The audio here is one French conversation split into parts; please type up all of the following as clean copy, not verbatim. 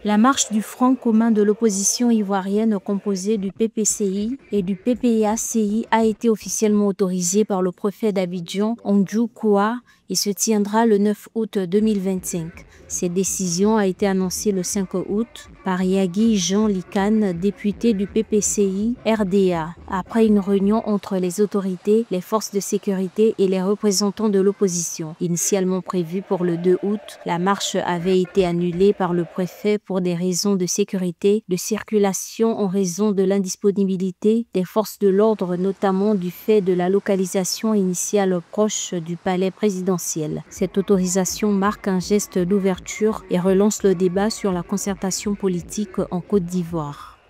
La marche du Front commun de l'opposition ivoirienne composée du PPCI et du PPIACI a été officiellement autorisée par le préfet d'Abidjan, Ondjou Koua, et se tiendra le 9 août 2025. Cette décision a été annoncée le 5 août par Yagui Jean Likane, député du PPCI RDA, après une réunion entre les autorités, les forces de sécurité et les représentants de l'opposition. Initialement prévue pour le 2 août, la marche avait été annulée par le préfet pour des raisons de sécurité, de circulation en raison de l'indisponibilité des forces de l'ordre, notamment du fait de la localisation initiale proche du palais présidentiel. Cette autorisation marque un geste d'ouverture et relance le débat sur la concertation politique en Côte d'Ivoire.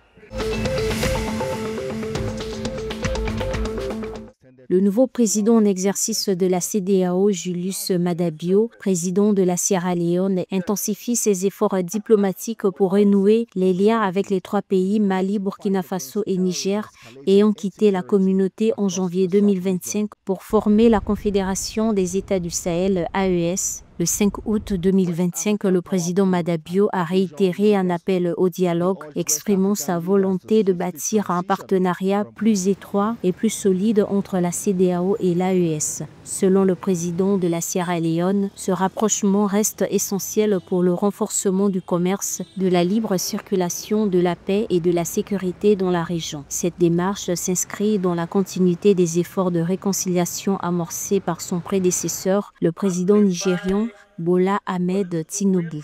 Le nouveau président en exercice de la CEDEAO, Julius Maada Bio, président de la Sierra Leone, intensifie ses efforts diplomatiques pour renouer les liens avec les trois pays Mali, Burkina Faso et Niger, ayant quitté la communauté en janvier 2025 pour former la Confédération des États du Sahel, AES. Le 5 août 2025, le président Maada Bio a réitéré un appel au dialogue, exprimant sa volonté de bâtir un partenariat plus étroit et plus solide entre la CEDEAO et l'AES. Selon le président de la Sierra Leone, ce rapprochement reste essentiel pour le renforcement du commerce, de la libre circulation, de la paix et de la sécurité dans la région. Cette démarche s'inscrit dans la continuité des efforts de réconciliation amorcés par son prédécesseur, le président nigérian Bola Ahmed Tinubu.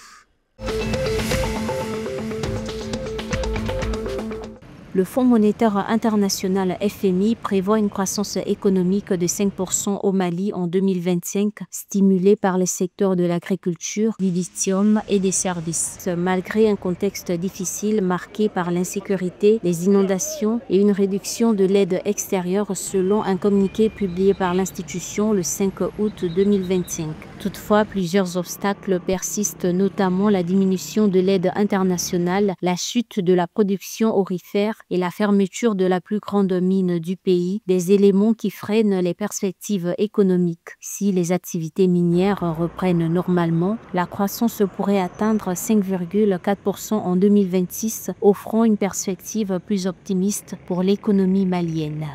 Le Fonds monétaire international FMI prévoit une croissance économique de 5% au Mali en 2025, stimulée par les secteurs de l'agriculture, du lithium et des services. Malgré un contexte difficile marqué par l'insécurité, les inondations et une réduction de l'aide extérieure selon un communiqué publié par l'institution le 5 août 2025. Toutefois, plusieurs obstacles persistent, notamment la diminution de l'aide internationale, la chute de la production aurifère et la fermeture de la plus grande mine du pays, des éléments qui freinent les perspectives économiques. Si les activités minières reprennent normalement, la croissance pourrait atteindre 5,4% en 2026, offrant une perspective plus optimiste pour l'économie malienne.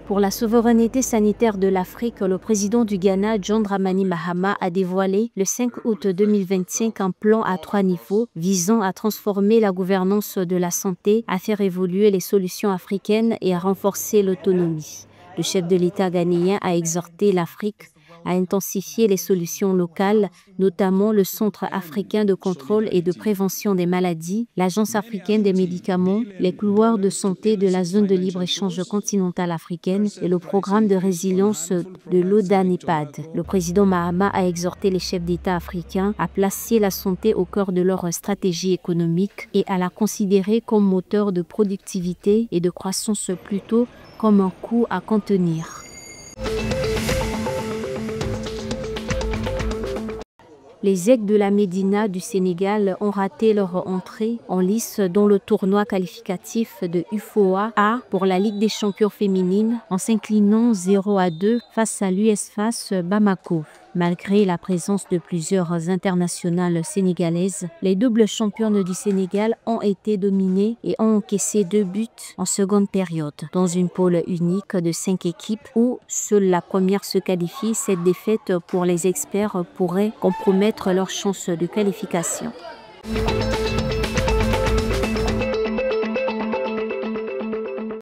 Pour la souveraineté sanitaire de l'Afrique, le président du Ghana, John Dramani Mahama, a dévoilé le 5 août 2025 un plan à 3 niveaux visant à transformer la gouvernance de la santé, à faire évoluer les solutions africaines et à renforcer l'autonomie. Le chef de l'État ghanéen a exhorté l'Afrique à intensifier les solutions locales, notamment le Centre africain de contrôle et de prévention des maladies, l'Agence africaine des médicaments, les couloirs de santé de la zone de libre-échange continentale africaine et le programme de résilience de l'ODA-NEPAD. Le président Mahama a exhorté les chefs d'État africains à placer la santé au cœur de leur stratégie économique et à la considérer comme moteur de productivité et de croissance plutôt comme un coût à contenir. Les Aigles de la Médina du Sénégal ont raté leur entrée en lice dans le tournoi qualificatif de UFOA A pour la Ligue des champions féminines en s'inclinant 0-2 face à l'US-FAS Bamako. Malgré la présence de plusieurs internationales sénégalaises, les doubles championnes du Sénégal ont été dominées et ont encaissé 2 buts en seconde période. Dans une poule unique de 5 équipes où seule la première se qualifie, cette défaite pour les experts pourrait compromettre leurs chances de qualification.